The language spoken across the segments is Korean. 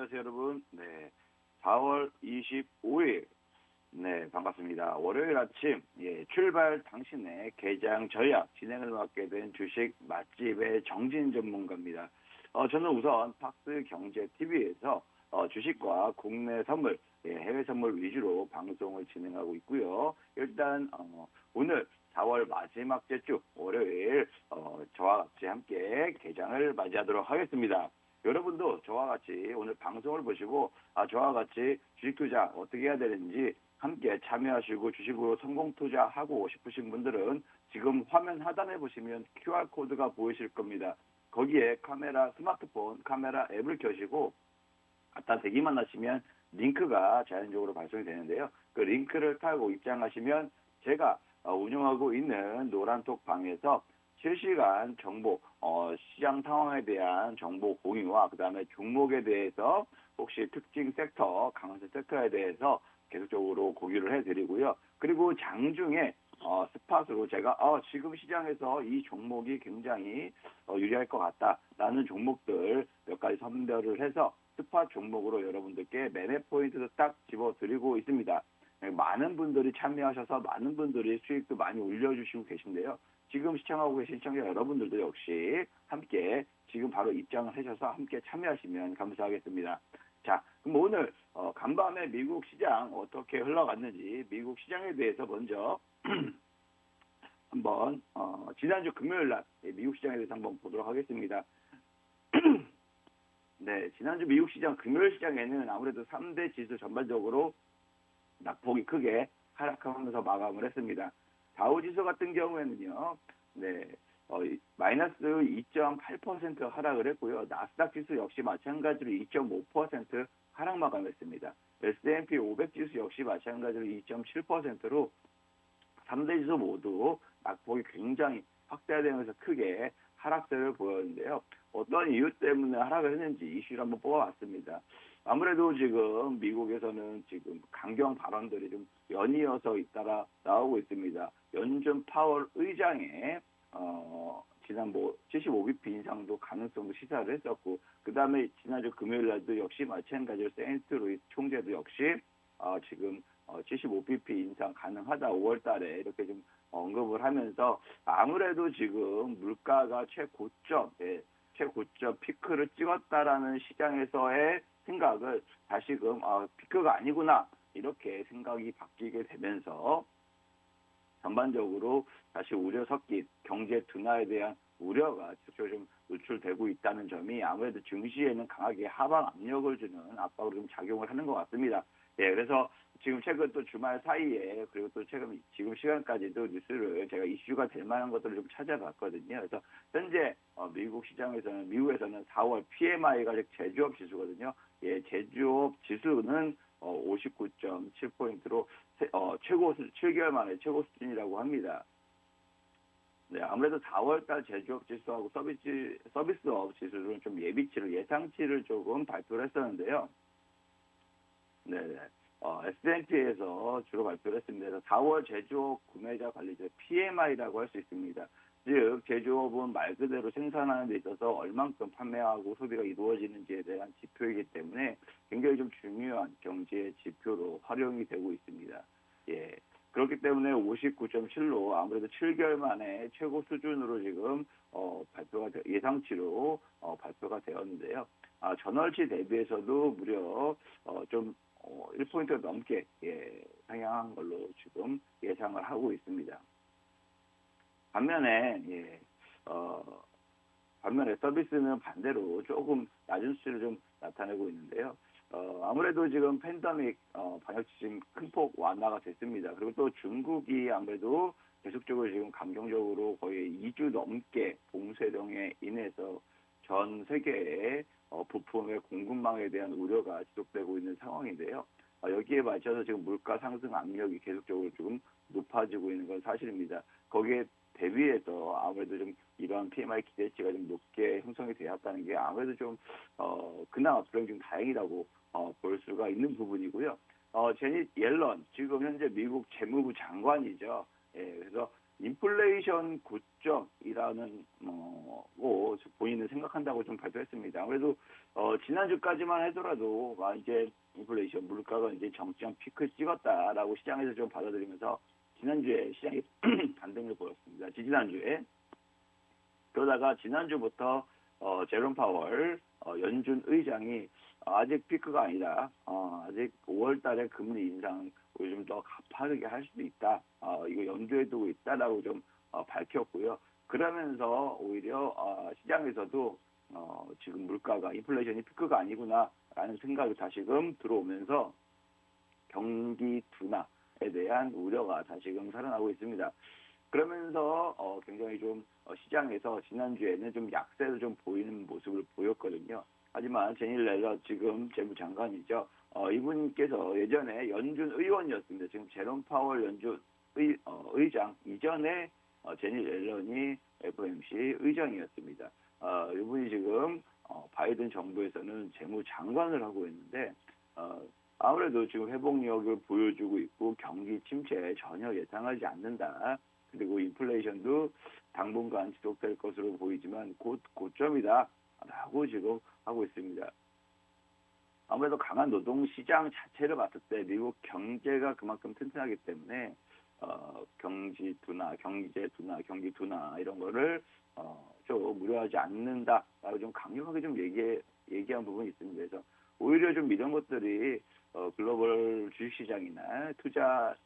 안녕하세요, 여러분. 네, 4월 25일. 네, 반갑습니다. 월요일 아침, 출발 당신의 개장 전략 진행을 맡게 된 주식 맛집의 정진 전문가입니다. 저는 우선 팍스 경제 TV에서 주식과 국내 선물, 해외 선물 위주로 방송을 진행하고 있고요. 일단 오늘 4월 마지막 주 월요일 저와 같이 함께 개장을 맞이하도록 하겠습니다. 여러분도 저와 같이 오늘 방송을 보시고 저와 같이 주식 투자 어떻게 해야 되는지 함께 참여하시고 주식으로 성공 투자하고 싶으신 분들은 지금 화면 하단에 보시면 QR코드가 보이실 겁니다. 거기에 스마트폰 카메라 앱을 켜시고 갖다 대기만 하시면 링크가 자연적으로 발송이 되는데요. 그 링크를 타고 입장하시면 제가 운영하고 있는 노란톡 방에서 실시간 정보, 시장 상황에 대한 정보 공유와 그다음에 종목에 대해서 혹시 특징 섹터, 강세 섹터에 대해서 계속적으로 공유를 해드리고요. 그리고 장중에 스팟으로 제가 지금 시장에서 이 종목이 굉장히 유리할 것 같다라는 종목들 몇 가지 선별을 해서 스팟 종목으로 여러분들께 매매 포인트도 딱 집어드리고 있습니다. 많은 분들이 참여하셔서 많은 분들이 수익도 많이 올려주시고 계신데요. 지금 시청하고 계신 시청자 여러분들도 역시 함께 지금 바로 입장을 하셔서 함께 참여하시면 감사하겠습니다. 자, 그럼 오늘 간밤에 미국 시장 어떻게 흘러갔는지 미국 시장에 대해서 먼저 한번 지난주 금요일 날 미국 시장에 대해서 한번 보도록 하겠습니다. 네, 지난주 미국 시장 금요일 시장에는 아무래도 3대 지수 전반적으로 낙폭이 크게 하락하면서 마감을 했습니다. 다우지수 같은 경우에는요, 마이너스 2.8% 하락을 했고요. 나스닥 지수 역시 마찬가지로 2.5% 하락 마감했습니다. S&P 500 지수 역시 마찬가지로 2.7%로 3대 지수 모두 낙폭이 굉장히 확대되면서 크게 하락세를 보였는데요. 어떤 이유 때문에 하락을 했는지 이슈를 한번 뽑아봤습니다. 아무래도 지금 미국에서는 지금 강경 발언들이 좀 연이어서 잇따라 나오고 있습니다. 연준 파월 의장의 지난 75bp 인상도 가능성도 시사를 했었고, 그 다음에 지난주 금요일 날도 역시 마찬가지로 세인트 루이스 총재도 역시 지금 75bp 인상 가능하다 5월 달에 이렇게 좀 언급을 하면서 아무래도 지금 물가가 최고점 피크를 찍었다라는 시장에서의 생각을 다시금 피크가 아니구나 이렇게 생각이 바뀌게 되면서 전반적으로 다시 우려 섞인 경제 둔화에 대한 우려가 지속적으로 좀 노출되고 있다는 점이 아무래도 증시에는 강하게 하방 압력을 주는 압박으로 좀 작용을 하는 것 같습니다. 그래서 지금 최근 또 주말 사이에 그리고 또 지금 시간까지도 뉴스를 제가 이슈가 될 만한 것들을 좀 찾아봤거든요. 그래서 현재 미국에서는 4월 PMI가 제조업 지수거든요. 제조업 지수는 59.7포인트로 7개월 만에 최고 수준이라고 합니다. 네, 아무래도 4월달 제조업 지수하고 서비스업 지수는 좀 예상치를 조금 발표를 했었는데요. 네. S&P에서 주로 발표를 했습니다. 그래서 4월 제조업 구매자 관리자 PMI라고 할 수 있습니다. 즉 제조업은 말 그대로 생산하는 데 있어서 얼만큼 판매하고 소비가 이루어지는지에 대한 지표이기 때문에 굉장히 좀 중요한 경제 지표로 활용이 되고 있습니다. 그렇기 때문에 59.7로 아무래도 7개월 만에 최고 수준으로 지금 예상치로 발표가 되었는데요. 전월치 대비해서도 무려 좀 1포인트 넘게 상향한 걸로 지금 예상을 하고 있습니다. 반면에 서비스는 반대로 조금 낮은 수치를 좀 나타내고 있는데요. 아무래도 지금 팬데믹 방역 지침 큰 폭 완화가 됐습니다. 그리고 또 중국이 아무래도 계속적으로 지금 감정적으로 거의 2주 넘게 봉쇄령에 인해서 전 세계의 부품의 공급망에 대한 우려가 지속되고 있는 상황인데요. 여기에 맞춰서 지금 물가 상승 압력이 계속적으로 좀 높아지고 있는 건 사실입니다. 거기에 대비해서 아무래도 좀 이런 PMI 기대치가 좀 높게 형성이 되었다는 게 아무래도 좀 그나마 불행 중 다행이라고 볼 수가 있는 부분이고요. 제닛 옐런 지금 현재 미국 재무부 장관이죠. 그래서 인플레이션 고점이라는 거 본인은 생각한다고 좀 발표했습니다. 아무래도 지난주까지만 하더라도 이제 인플레이션 물가가 이제 정점 피크 찍었다라고 시장에서 좀 받아들이면서 지난주에 시장이 반등을 보였습니다. 지난주에. 그러다가 지난주부터 제롬 파월 연준 의장이 아직 피크가 아니다. 아직 5월 달에 금리 인상 좀 더 가파르게 할 수도 있다. 이거 염두에 두고 있다라고 좀 밝혔고요. 그러면서 오히려 시장에서도 지금 물가가 인플레이션이 피크가 아니구나라는 생각이 다시금 들어오면서 경기 둔화에 대한 우려가 다시금 살아나고 있습니다. 그러면서 굉장히 좀 시장에서 지난주에는 좀 약세를 좀 보이는 모습을 보였거든요. 하지만 제닐 옐런 지금 재무장관이죠. 이분께서 예전에 연준 의원이었습니다. 지금 제롬 파월 연준 의장 이전에 제닐 옐런이 FOMC 의장이었습니다. 이분이 지금 바이든 정부에서는 재무장관을 하고 있는데 아무래도 지금 회복력을 보여주고 있고 경기 침체 전혀 예상하지 않는다. 그리고 인플레이션도 당분간 지속될 것으로 보이지만 곧 고점이다 라고 지금 하고 있습니다. 아무래도 강한 노동시장 자체를 봤을 때 미국 경제가 그만큼 튼튼하기 때문에 경제 둔화, 경기 둔화 이런 거를 좀 우려하지 않는다라고 좀 강력하게 좀 얘기한 부분이 있습니다. 그래서 오히려 좀 이런 것들이 글로벌 주식시장이나 투자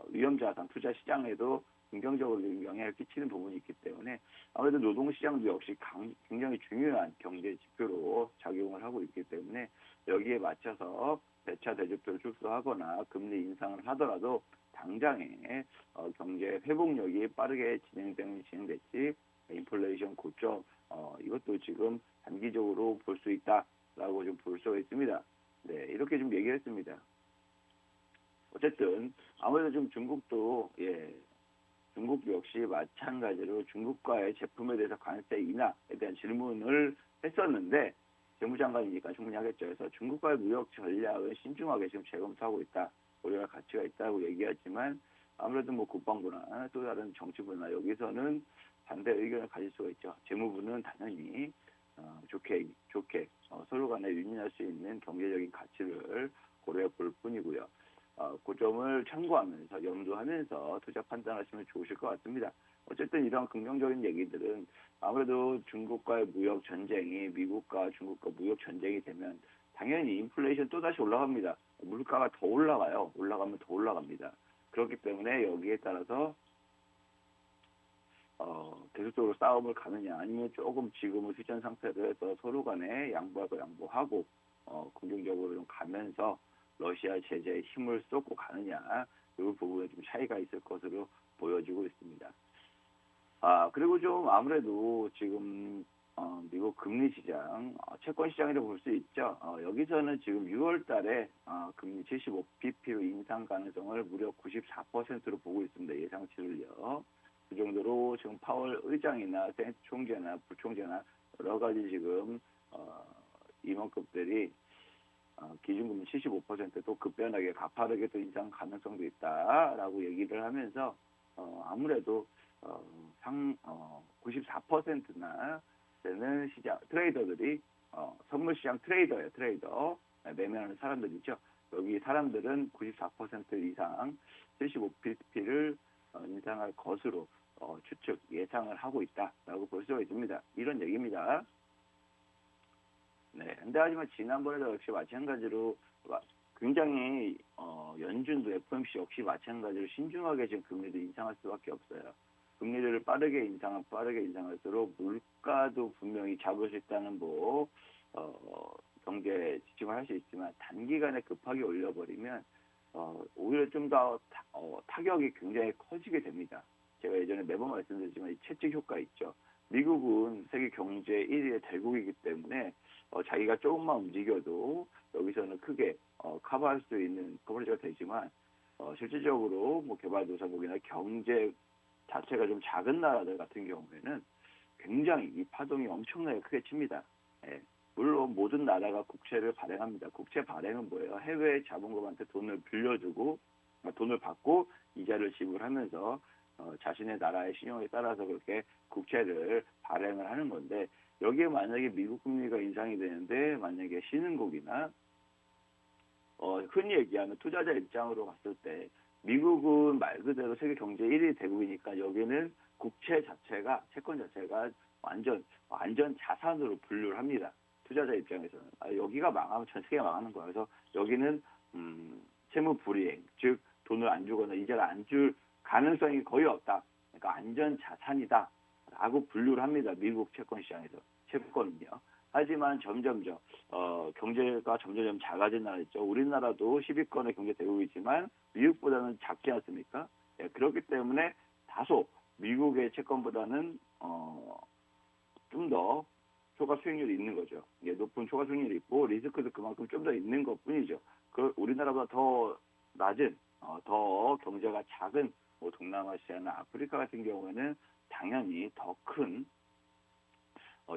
위험자산 투자 시장에도 긍정적으로 영향을 끼치는 부분이 있기 때문에 아무래도 노동시장도 역시 굉장히 중요한 경제 지표로 작용을 하고 있기 때문에 여기에 맞춰서 대차 대조표를 축소하거나 금리 인상을 하더라도 당장에 경제 회복력이 빠르게 진행됐지 인플레이션 고점 이것도 지금 단기적으로 볼 수 있다라고 좀 볼 수가 있습니다. 네, 이렇게 좀 얘기했습니다. 어쨌든 아무래도 좀 중국도 중국 역시 마찬가지로 중국과의 제품에 대해서 관세 인하에 대한 질문을 했었는데 재무장관이니까 충분히 하겠죠. 그래서 중국과의 무역 전략을 신중하게 지금 재검토하고 있다. 고려할 가치가 있다고 얘기하지만 아무래도 국방부나 또 다른 정치부나 여기서는 반대 의견을 가질 수가 있죠. 재무부는 당연히 좋게 서로 간에 윈윈할 수 있는 경제적인 가치를 고려해 볼 뿐이고요. 그 점을 참고하면서 염두하면서 투자 판단하시면 좋으실 것 같습니다. 어쨌든 이런 긍정적인 얘기들은 아무래도 중국과의 무역 전쟁이 미국과 중국과 무역 전쟁이 되면 당연히 인플레이션 또다시 올라갑니다. 물가가 더 올라가요. 올라가면 더 올라갑니다. 그렇기 때문에 여기에 따라서 계속적으로 싸움을 가느냐 아니면 조금 지금은 휴전 상태로 해서 서로 간에 양보하고 긍정적으로 좀 가면서 러시아 제재에 힘을 쏟고 가느냐 이 부분에 좀 차이가 있을 것으로 보여지고 있습니다. 그리고 좀 아무래도 지금 미국 금리 시장, 채권 시장이라고 볼 수 있죠. 여기서는 지금 6월 달에 금리 75bp로 인상 가능성을 무려 94%로 보고 있습니다. 예상치를요. 그 정도로 지금 파월 의장이나 센트 총재나 부총재나 여러 가지 지금 임원급들이 기준금리 75%도 급변하게 가파르게 또 인상 가능성도 있다라고 얘기를 하면서 아무래도 94%나 되는 시장 트레이더들이 선물 시장 트레이더 매매하는 사람들이죠. 여기 사람들은 94% 이상 75bp를 인상할 것으로 추측 예상을 하고 있다라고 볼 수가 있습니다. 이런 얘기입니다. 네, 근데 하지만 지난번에도 역시 마찬가지로 굉장히 연준도 FOMC 역시 마찬가지로 신중하게 지금 금리를 인상할 수밖에 없어요. 금리를 빠르게 인상할수록 물가도 분명히 잡을 수 있다는 경제 지침을 할 수 있지만 단기간에 급하게 올려버리면 오히려 좀 더 타격이 굉장히 커지게 됩니다. 제가 예전에 매번 말씀드렸지만 이 채찍 효과 있죠. 미국은 세계 경제 1위의 대국이기 때문에 자기가 조금만 움직여도 여기서는 크게 커버할 수 있는 커버리지가 되지만 실질적으로 개발도상국이나 경제 자체가 좀 작은 나라들 같은 경우에는 굉장히 이 파동이 엄청나게 크게 칩니다. 예. 물론 모든 나라가 국채를 발행합니다. 국채 발행은 뭐예요? 해외 자본금한테 돈을 빌려주고 돈을 받고 이자를 지불하면서 자신의 나라의 신용에 따라서 그렇게 국채를 발행을 하는 건데 여기에 만약에 미국 금리가 인상이 되는데 만약에 신흥국이나 흔히 얘기하는 투자자 입장으로 봤을 때 미국은 말 그대로 세계 경제 1위 대국이니까 여기는 국채 자체가 채권 자체가 완전 자산으로 분류를 합니다. 투자자 입장에서는 여기가 망하면 전 세계가 망하는 거예요. 그래서 여기는 채무 불이행, 즉 돈을 안 주거나 이자를 안 줄 가능성이 거의 없다. 그러니까 안전 자산이다라고 분류를 합니다. 미국 채권 시장에서 채권은요. 하지만 경제가 점점 작아진 나라 있죠. 우리나라도 10위권의 경제 대국이지만 미국보다는 작지 않습니까? 예, 그렇기 때문에 다소 미국의 채권보다는 좀 더 초과 수익률이 있는 거죠. 예, 높은 초과 수익률이 있고 리스크도 그만큼 좀 더 있는 것뿐이죠. 우리나라보다 더 낮은, 더 경제가 작은 동남아시아나 아프리카 같은 경우에는 당연히 더 큰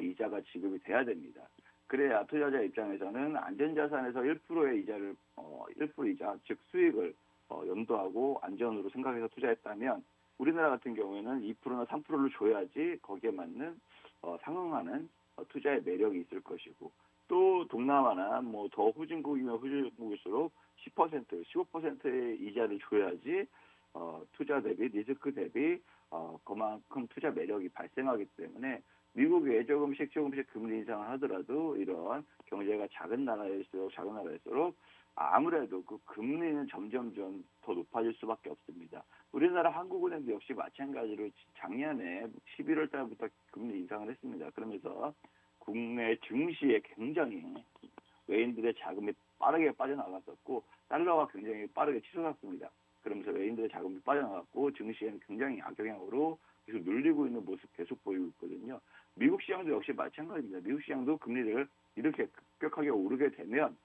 이자가 지급이 돼야 됩니다. 그래야 투자자 입장에서는 안전자산에서 1%의 이자를 1% 이자, 즉 수익을 염두하고 안전으로 생각해서 투자했다면 우리나라 같은 경우에는 2%나 3%를 줘야지 거기에 맞는 상응하는 투자의 매력이 있을 것이고 또 동남아나 더 후진국이면 후진국일수록 10%, 15%의 이자를 줘야지 투자 대비 리스크 대비 그만큼 투자 매력이 발생하기 때문에 미국에 조금씩 금리 인상을 하더라도 이런 경제가 작은 나라일수록 아무래도 그 금리는 점점점 더 높아질 수밖에 없습니다. 우리나라 한국은행도 역시 마찬가지로 작년에 11월 달부터 금리 인상을 했습니다. 그러면서 국내 증시에 굉장히 외인들의 자금이 빠르게 빠져나갔었고 달러가 굉장히 빠르게 치솟았습니다. 그러면서 외인들의 자금이 빠져나갔고 증시에는 굉장히 악영향으로 계속 눌리고 있는 모습 계속 보이고 있거든요. 미국 시장도 역시 마찬가지입니다. 미국 시장도 금리를 이렇게 급격하게 오르게 되면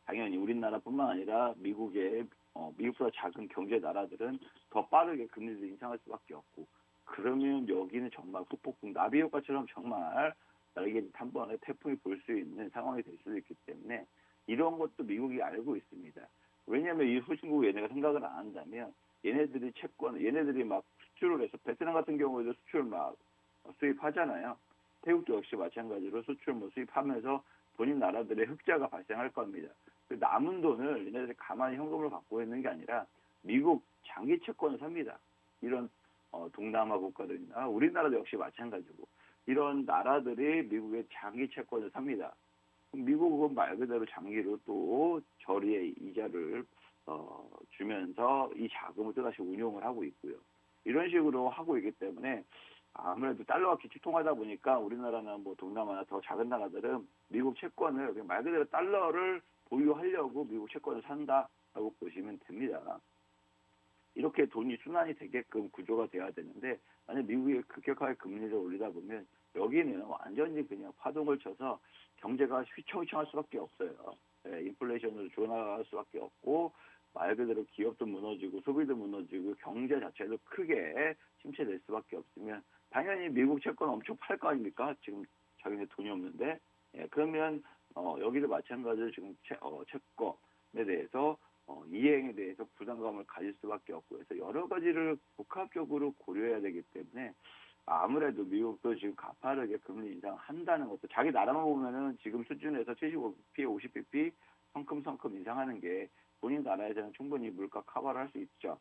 당연히 우리나라뿐만 아니라 미국보다 작은 경제 나라들은 더 빠르게 금리를 인상할 수밖에 없고 그러면 여기는 정말 후폭풍 나비 효과처럼 정말 날개짓 한 번에 태풍이 불 수 있는 상황이 될 수도 있기 때문에 이런 것도 미국이 알고 있습니다. 왜냐하면 이 후진국 얘네가 생각을 안 한다면 얘네들이 막 수출을 해서 베트남 같은 경우에도 수출 막 수입하잖아요. 태국도 역시 마찬가지로 수출 수입하면서 본인 나라들의 흑자가 발생할 겁니다. 그 남은 돈을 얘네들이 가만히 현금을 갖고 있는 게 아니라 미국 장기 채권을 삽니다. 이런 동남아 국가들이나 우리나라도 역시 마찬가지고 이런 나라들이 미국의 장기 채권을 삽니다. 미국은 말 그대로 장기로 또 저리의 이자를 주면서 이 자금을 또다시 운용을 하고 있고요. 이런 식으로 하고 있기 때문에 아무래도 달러가 기축통화다 보니까 우리나라나 동남아나 더 작은 나라들은 미국 채권을 말 그대로 달러를 보유하려고 미국 채권을 산다라고 보시면 됩니다. 이렇게 돈이 순환이 되게끔 구조가 돼야 되는데 만약 미국이 급격하게 금리를 올리다 보면 여기는 완전히 그냥 파동을 쳐서 경제가 휘청휘청할 수밖에 없어요. 네, 인플레이션으로 조나갈 수밖에 없고 말 그대로 기업도 무너지고 소비도 무너지고 경제 자체도 크게 침체될 수밖에 없으면 당연히 미국 채권 엄청 팔 거 아닙니까? 지금 자기네 돈이 없는데 그러면 여기도 마찬가지로 지금 채권에 대해서 이행에 대해서 부담감을 가질 수밖에 없고 해서 여러 가지를 복합적으로 고려해야 되기 때문에 아무래도 미국도 지금 가파르게 금리 인상한다는 것도 자기 나라만 보면은 지금 수준에서 75bp, 50bp 성큼성큼 인상하는 게 본인 나라에서는 충분히 물가 커버를 할 수 있죠.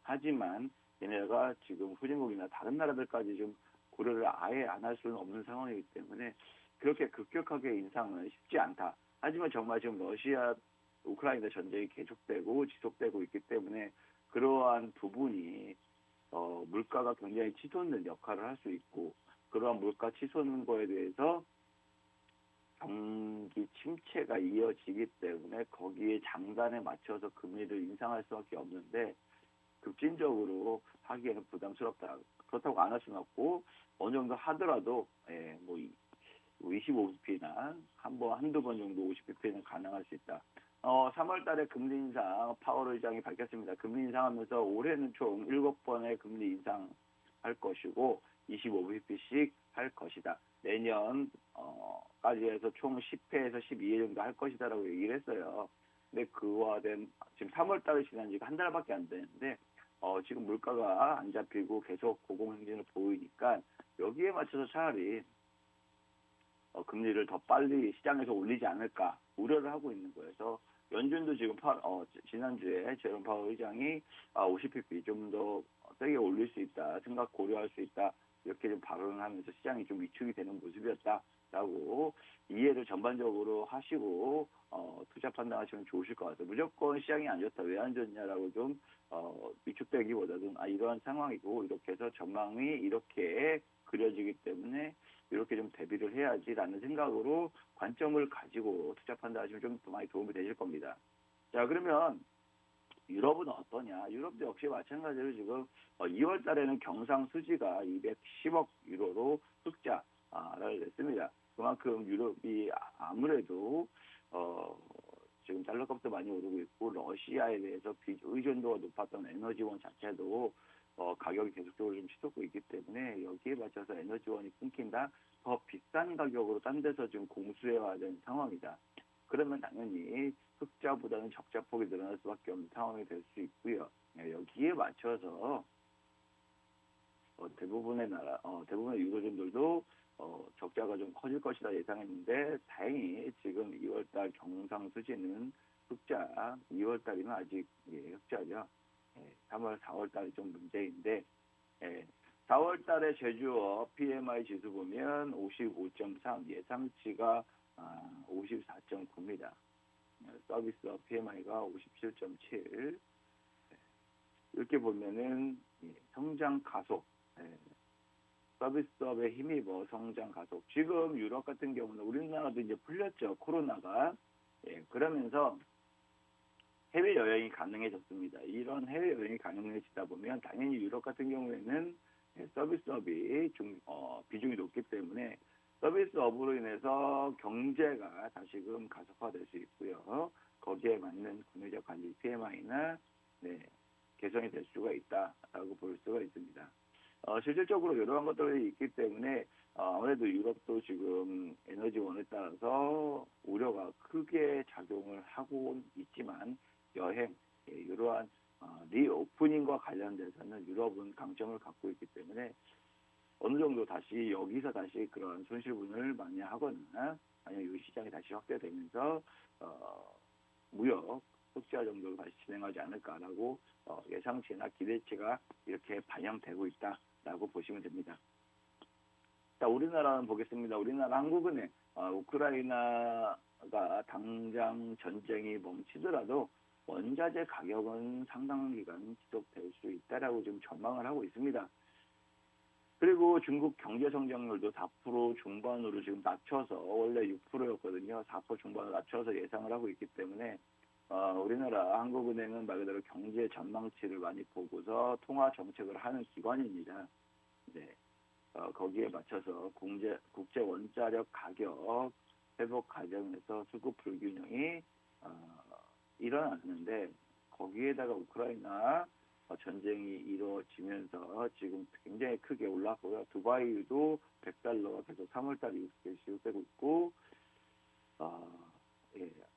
하지만 얘네가 지금 후진국이나 다른 나라들까지 좀 고려를 아예 안 할 수는 없는 상황이기 때문에 그렇게 급격하게 인상은 쉽지 않다. 하지만 정말 지금 러시아 우크라이나 전쟁이 계속되고 지속되고 있기 때문에 그러한 부분이 물가가 굉장히 치솟는 역할을 할 수 있고 그러한 물가 치솟는 거에 대해서 경기 침체가 이어지기 때문에 거기에 장단에 맞춰서 금리를 인상할 수밖에 없는데 급진적으로 하기에는 부담스럽다. 그렇다고 안 할 수는 없고 어느 정도 하더라도 25bp나 한두 번 정도 50bp는 가능할 수 있다. 3월 달에 금리 인상 파월 의장이 밝혔습니다. 금리 인상하면서 올해는 총 7번의 금리 인상할 것이고 25bp씩 할 것이다. 내년까지 해서 총 10회에서 12회 정도 할 것이다라고 얘기를 했어요. 근데 지금 3월 달에 지난 지가 한 달밖에 안 되는데 지금 물가가 안 잡히고 계속 고공행진을 보이니까 여기에 맞춰서 차라리 금리를 더 빨리 시장에서 올리지 않을까 우려를 하고 있는 거여서 연준도 지금 지난주에 제롬 파월 의장이 50pp 좀 더 세게 올릴 수 있다, 생각 고려할 수 있다 이렇게 좀 발언을 하면서 시장이 좀 위축이 되는 모습이었다라고 이해를 전반적으로 하시고 투자 판단하시면 좋으실 것 같아요. 무조건 시장이 안 좋다, 왜 안 좋냐라고 좀 위축되기보다는 이러한 상황이고 이렇게 해서 전망이 이렇게 그려지기 때문에 이렇게 좀 대비를 해야지라는 생각으로 관점을 가지고 투자 판단하시면 좀 더 많이 도움이 되실 겁니다. 자, 그러면 유럽은 어떠냐? 유럽도 역시 마찬가지로 지금 2월 달에는 경상 수지가 210억 유로로 흑자를 냈습니다. 그만큼 유럽이 아무래도 지금 달러 값도 많이 오르고 있고 러시아에 대해서 의존도가 높았던 에너지원 자체도 가격이 계속적으로 좀 치솟고 있기 때문에 여기에 맞춰서 에너지원이 끊긴다, 더 비싼 가격으로 딴 데서 지금 공수해와야 되는 상황이다. 그러면 당연히 흑자보다는 적자폭이 늘어날 수밖에 없는 상황이 될 수 있고요. 여기에 맞춰서 대부분의 유로존들도 적자가 좀 커질 것이다 예상했는데 다행히 지금 2월달 경상 수지는 흑자, 2월달이면 아직 흑자죠. 3월, 4월달이 좀 문제인데 4월달에 제주업 PMI 지수 보면 55.3, 예상치가 54.9입니다. 서비스업 PMI가 57.7. 이렇게 보면은 성장 가속, 서비스업에 힘입어 성장 가속. 지금 유럽 같은 경우는 우리나라도 이제 풀렸죠, 코로나가. 그러면서 해외여행이 가능해졌습니다. 이런 해외여행이 가능해지다 보면 당연히 유럽 같은 경우에는 서비스업이 비중이 높기 때문에 서비스업으로 인해서 경제가 다시금 가속화될 수 있고요. 거기에 맞는 구매적 관리 PMI나 개선이 될 수가 있다라고 볼 수가 있습니다. 실질적으로 이러한 것들이 있기 때문에 아무래도 유럽도 지금 에너지원에 따라서 우려가 크게 작용을 하고 있지만 여행, 이러한 리오프닝과 관련돼서는 유럽은 강점을 갖고 있기 때문에 어느 정도 여기서 다시 그런 손실분을 많이 하거나 아니면 이 시장이 다시 확대되면서 무역 흑자 정도로 다시 진행하지 않을까라고 예상치나 기대치가 이렇게 반영되고 있다라고 보시면 됩니다. 자, 우리나라는 보겠습니다. 우리나라 한국은행, 우크라이나가 당장 전쟁이 멈추더라도 원자재 가격은 상당 기간 지속될 수 있다라고 지금 전망을 하고 있습니다. 그리고 중국 경제 성장률도 4% 중반으로 지금 낮춰서 원래 6%였거든요. 4% 중반으로 낮춰서 예상을 하고 있기 때문에 우리나라 한국은행은 말 그대로 경제 전망치를 많이 보고서 통화 정책을 하는 기관입니다. 거기에 맞춰서 국제 원자력 가격 회복 과정에서 수급 불균형이 일어났는데 거기에다가 우크라이나 전쟁이 이루어지면서 지금 굉장히 크게 올랐고요. 두바이도 100달러가 계속 3월달에 시작되고 있고,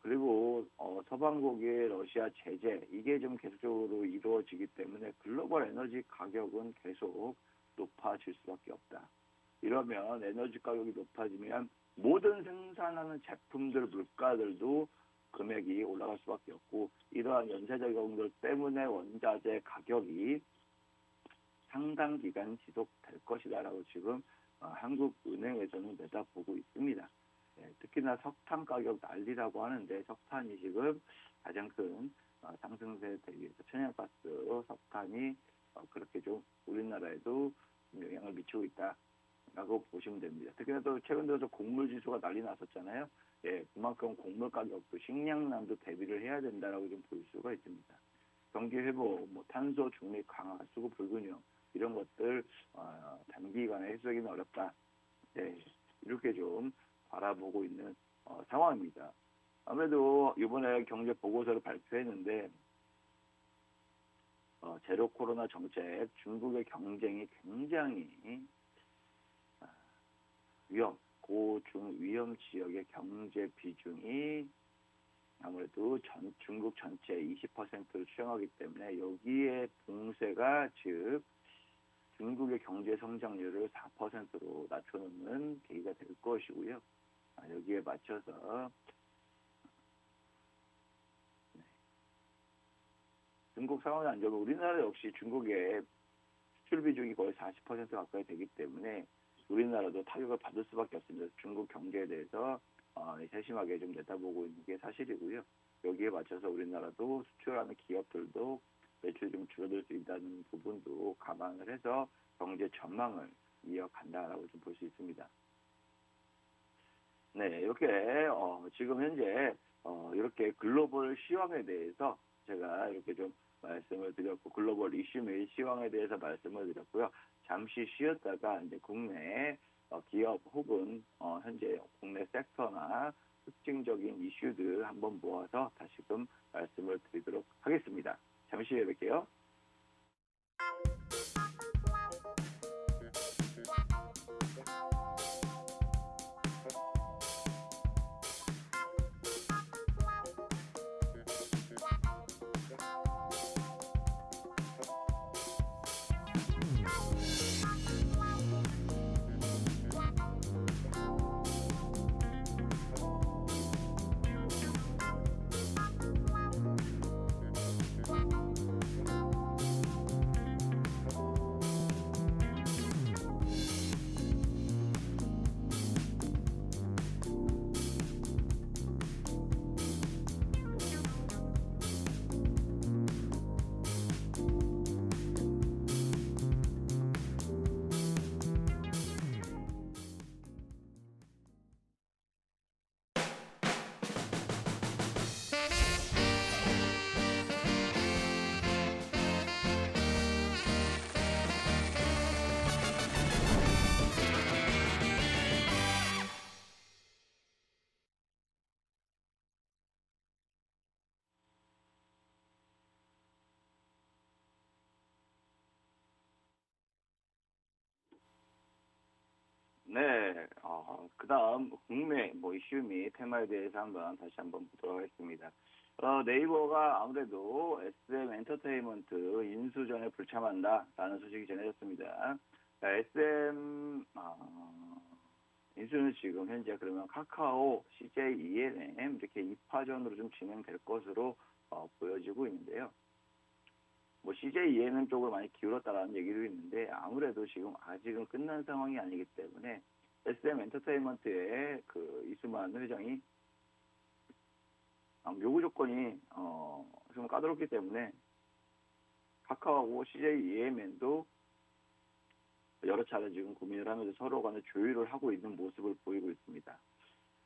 그리고 서방국의 러시아 제재 이게 좀 계속적으로 이루어지기 때문에 글로벌 에너지 가격은 계속 높아질 수밖에 없다. 이러면 에너지 가격이 높아지면 모든 생산하는 제품들 물가들도 금액이 올라갈 수밖에 없고 이러한 연쇄작용들 때문에 원자재 가격이 상당 기간 지속될 것이다라고 지금 한국은행에서는 내다보고 있습니다. 특히나 석탄 가격 난리라고 하는데 석탄이 지금 가장 큰 상승세에 대비해서 천연가스 석탄이 그렇게 좀 우리나라에도 영향을 미치고 있다라고 보시면 됩니다. 특히나 또 최근 들어서 곡물 지수가 난리 났었잖아요. 그만큼 곡물 가격도 식량난도 대비를 해야 된다라고 좀 볼 수가 있습니다. 경기 회복, 탄소 중립 강화, 수급 불균형 이런 것들 단기간에 해소하기는 어렵다. 이렇게 좀 바라보고 있는 상황입니다. 아무래도 이번에 경제 보고서를 발표했는데 제로 코로나 정책, 중국의 경쟁이 굉장히 고중 위험 지역의 경제 비중이 아무래도 중국 전체 20%를 수령하기 때문에 여기에 봉쇄가 즉 중국의 경제 성장률을 4%로 낮춰놓는 계기가 될 것이고요. 여기에 맞춰서 중국 상황이 안 좋으면 우리나라 역시 중국의 수출 비중이 거의 40% 가까이 되기 때문에 우리나라도 타격을 받을 수밖에 없습니다. 중국 경제에 대해서 세심하게 좀 내다보고 있는 게 사실이고요. 여기에 맞춰서 우리나라도 수출하는 기업들도 매출이 좀 줄어들 수 있다는 부분도 감안을 해서 경제 전망을 이어간다라고 좀 볼 수 있습니다. 네, 이렇게 지금 현재 이렇게 글로벌 시황에 대해서 제가 이렇게 좀 말씀을 드렸고 글로벌 이슈 및 시황에 대해서 말씀을 드렸고요. 잠시 쉬었다가 이제 국내 기업 혹은 현재 국내 섹터나 특징적인 이슈들 한번 모아서 다시금 말씀을 드리도록 하겠습니다. 잠시 후에 뵐게요. 네, 그 다음 국내 이슈 및 테마에 대해서 다시 한번 보도록 하겠습니다. 네이버가 아무래도 SM 엔터테인먼트 인수전에 불참한다라는 소식이 전해졌습니다. SM 인수는 지금 현재 그러면 카카오, CJ ENM 이렇게 2파전으로 좀 진행될 것으로 보여지고 있는데요. CJ ENM 쪽으로 많이 기울었다라는 얘기도 있는데 아무래도 지금 아직은 끝난 상황이 아니기 때문에 SM 엔터테인먼트의 그 이수만 회장이 요구 조건이 좀 까다롭기 때문에 카카오하고 CJ ENM도 여러 차례 지금 고민을 하면서 서로 간에 조율을 하고 있는 모습을 보이고 있습니다.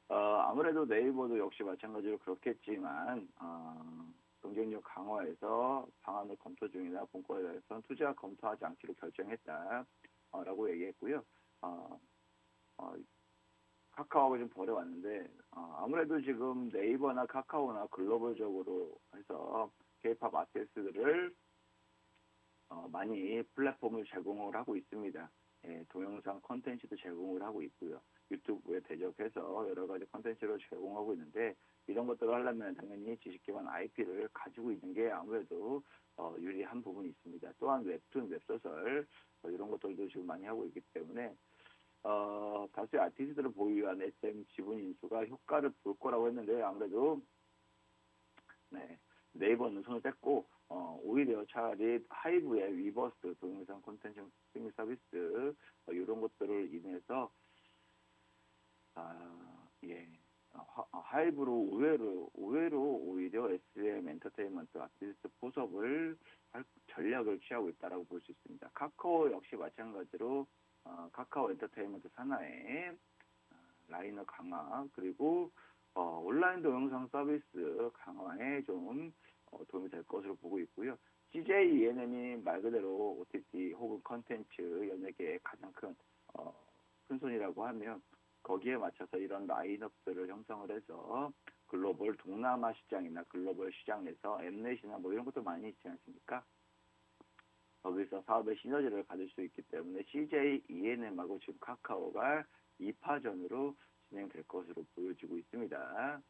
아무래도 네이버도 역시 마찬가지로 그렇겠지만 경쟁력 강화에서 방안을 검토 중이나 본건에 대해서는 투자 검토하지 않기로 결정했다라고 얘기했고요. 카카오가 좀 벌여왔는데 아무래도 지금 네이버나 카카오나 글로벌적으로 해서 K-팝 아티스트들을 많이 플랫폼을 제공을 하고 있습니다. 동영상 콘텐츠도 제공을 하고 있고요. 유튜브에 대적해서 여러 가지 콘텐츠를 제공하고 있는데 이런 것들을 하려면 당연히 지식기반 IP를 가지고 있는 게 아무래도 유리한 부분이 있습니다. 또한 웹툰, 웹소설 이런 것들도 지금 많이 하고 있기 때문에 다수의 아티스트를 보유한 SM 지분 인수가 효과를 볼 거라고 했는데 아무래도 네이버는 손을 뺐고 오히려 차라리 하이브의 위버스 동영상 콘텐츠 스트리밍 서비스 이런 것들을 인해서 하이브로 의외로 오히려 SM 엔터테인먼트 아티스트 포섭을 할 전략을 취하고 있다라고 볼 수 있습니다. 카카오 역시 마찬가지로 카카오 엔터테인먼트 산하의 라인업 강화 그리고 온라인 동영상 서비스 강화에 좀 도움이 될 것으로 보고 있고요. CJ ENM이 말 그대로 OTT 혹은 컨텐츠 연예계의 가장 큰 손이라고 하면 거기에 맞춰서 이런 라인업들을 형성을 해서 글로벌 동남아 시장이나 글로벌 시장에서 엠넷이나 이런 것도 많이 있지 않습니까? 거기서 사업의 시너지를 가질 수 있기 때문에 CJ ENM하고 지금 카카오가 2파전으로 진행될 것으로 보여지고 있습니다.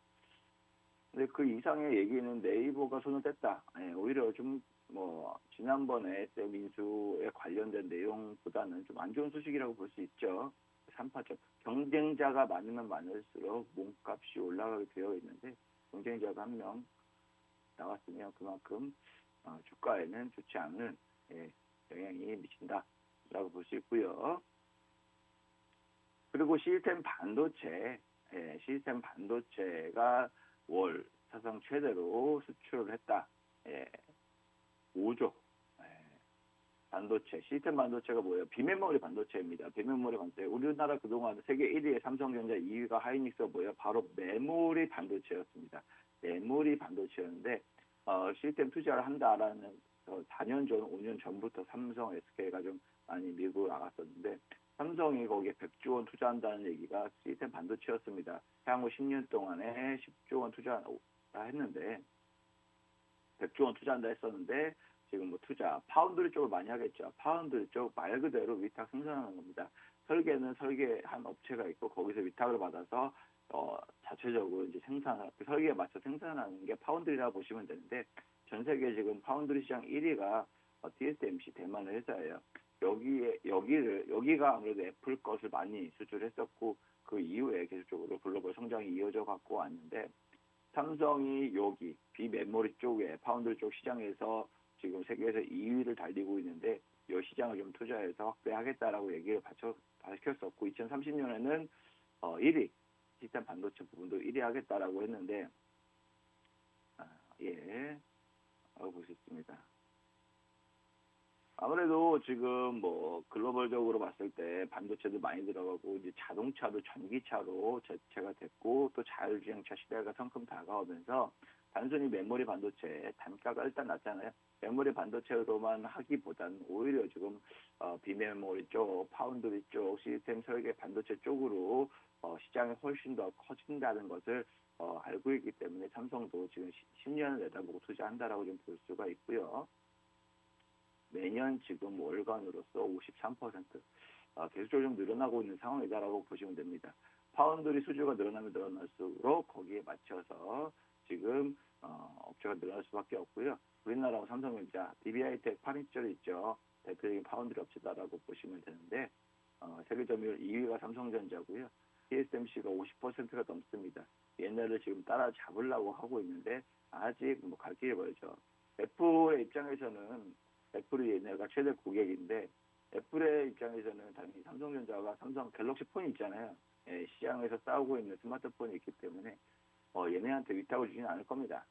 근데 그 이상의 얘기는 네이버가 손을 뗐다. 예, 오히려 좀 뭐 지난번에 때 인수에 관련된 내용보다는 좀 안 좋은 소식이라고 볼 수 있죠. 3파점 경쟁자가 많으면 많을수록 몸값이 올라가게 되어 있는데 경쟁자가 한 명 나왔으면 그만큼 주가에는 좋지 않은 영향이 미친다라고 볼 수 있고요. 그리고 시스템 반도체가 월 사상 최대로 수출을 했다. 5조. 반도체, 시스템 반도체가 뭐예요? 비메모리 반도체입니다. 비메모리 반도체. 우리나라 그동안 세계 1위의 삼성전자, 2위가 하이닉스가 뭐예요? 바로 메모리 반도체였습니다. 메모리 반도체였는데 시스템 투자를 한다라는 4년 전, 5년 전부터 삼성, SK가 좀 많이 밀고 나갔었는데 삼성이 거기에 100조 원 투자한다는 얘기가 시스템 반도체였습니다. 향후 10년 동안에 10조 원 투자했는데 100조 원 투자한다 했었는데 지금 뭐 투자 파운드리 쪽을 많이 하겠죠. 파운드리 쪽 말 그대로 위탁 생산하는 겁니다. 설계는 설계한 업체가 있고 거기서 위탁을 받아서 자체적으로 이제 설계에 맞춰 생산하는 게 파운드리라고 보시면 되는데 전 세계 지금 파운드리 시장 1위가 TSMC 대만 회사예요. 여기가 아무래도 애플 것을 많이 수출했었고 그 이후에 계속적으로 글로벌 성장이 이어져 갖고 왔는데 삼성이 여기 비메모리 쪽에 파운드리 쪽 시장에서 지금 세계에서 2위를 달리고 있는데 이 시장을 좀 투자해서 확대하겠다라고 얘기를 밝혔었고 2030년에는 1위 시스템 반도체 부분도 1위 하겠다라고 했는데 볼 수 있습니다. 아무래도 지금 뭐 글로벌적으로 봤을 때 반도체도 많이 들어가고 이제 자동차도 전기차로 대체가 됐고 또 자율주행차 시대가 성큼 다가오면서 단순히 메모리 반도체 단가가 일단 낮잖아요. 메모리 반도체로만 하기보다는 오히려 지금 비메모리 쪽, 파운드리 쪽, 시스템 설계 반도체 쪽으로 시장이 훨씬 더 커진다는 것을 알고 있기 때문에 삼성도 지금 10년을 내다보고 투자한다라고 좀 볼 수가 있고요. 매년 지금 월간으로서 53% 계속적으로 좀 늘어나고 있는 상황이다라고 보시면 됩니다. 파운드리 수주가 늘어나면 늘어날수록 거기에 맞춰서 지금 업체가 늘어날 수밖에 없고요. 우리나라 삼성전자, DB하이텍 8인치짜리 있죠. 대표적인 파운드리 업체다라고 보시면 되는데 세계 점유율 2위가 삼성전자고요. TSMC가 50%가 넘습니다. 옛날을 지금 따라잡으려고 하고 있는데 아직 뭐 갈 길이 멀죠. 애플의 입장에서는 애플이 얘네가 최대 고객인데 애플의 입장에서는 당연히 삼성전자가 삼성 갤럭시 폰이 있잖아요. 시장에서 싸우고 있는 스마트폰이 있기 때문에 얘네한테 위탁을 주지는 않을 겁니다.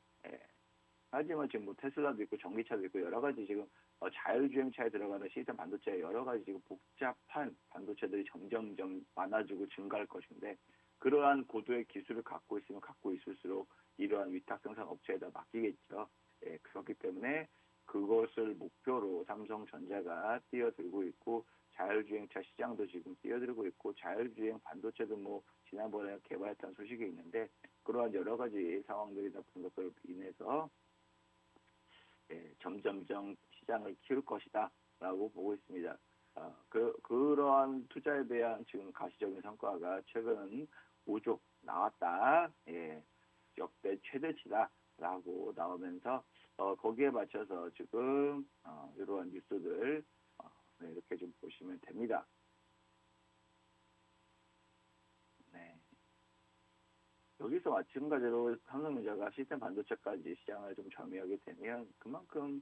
하지만 지금 뭐 테슬라도 있고 전기차도 있고 여러 가지 지금 자율주행차에 들어가는 시스템 반도체 여러 가지 지금 복잡한 반도체들이 점점점 많아지고 증가할 것인데 그러한 고도의 기술을 갖고 있으면 갖고 있을수록 이러한 위탁 생산 업체에다 맡기겠죠. 그렇기 때문에 그것을 목표로 삼성전자가 뛰어들고 있고 자율주행차 시장도 지금 뛰어들고 있고 자율주행 반도체도 뭐 지난번에 개발했다는 소식이 있는데 그러한 여러 가지 상황들이 나쁜 것으로 인해서 점점점 시장을 키울 것이다라고 보고 있습니다. 그러한 투자에 대한 지금 가시적인 성과가 최근 5조 나왔다. 역대 최대치다라고 나오면서 거기에 맞춰서 지금 이러한 뉴스들 이렇게 좀 보시면 됩니다. 네. 여기서 마찬가지로 삼성전자가 시스템 반도체까지 시장을 좀 점유하게 되면 그만큼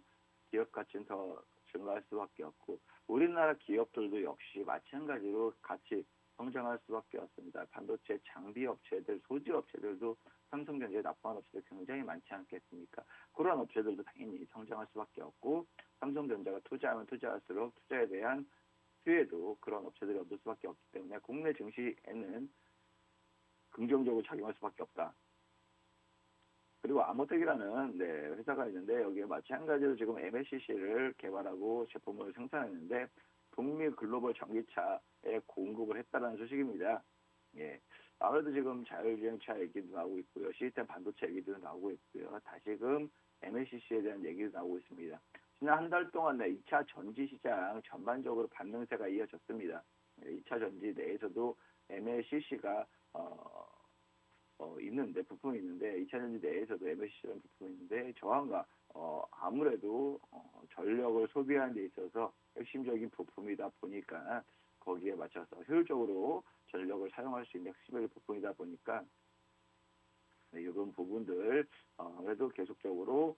기업 가치는 더 증가할 수밖에 없고 우리나라 기업들도 역시 마찬가지로 같이 성장할 수밖에 없습니다. 반도체 장비 업체들, 소재 업체들도 삼성전자에 납부한 업체들 굉장히 많지 않겠습니까? 그런 업체들도 당연히 성장할 수밖에 없고 삼성전자가 투자하면 투자할수록 투자에 대한 수혜도 그런 업체들이 얻을 수밖에 없기 때문에 국내 증시에는 긍정적으로 작용할 수밖에 없다. 그리고 아모텍이라는 회사가 있는데 여기에 마찬가지로 지금 MLCC를 개발하고 제품을 생산했는데 북미 글로벌 전기차에 공급을 했다는 소식입니다. 아무래도 지금 자율주행차 얘기도 나오고 있고요. 시스템 반도체 얘기도 나오고 있고요. 다시금 MLCC에 대한 얘기도 나오고 있습니다. 지난 한 달 동안 2차 전지 시장 전반적으로 반등세가 이어졌습니다. 2차 전지 내에서도 MLCC가 있는데 부품이 있는데 2차전지 내에서도 MLCC라는 부품이 있는데 저항과 아무래도 전력을 소비하는 데 있어서 핵심적인 부품이다 보니까 거기에 맞춰서 효율적으로 전력을 사용할 수 있는 핵심적인 부품이다 보니까 네, 이런 부분들 그래도 계속적으로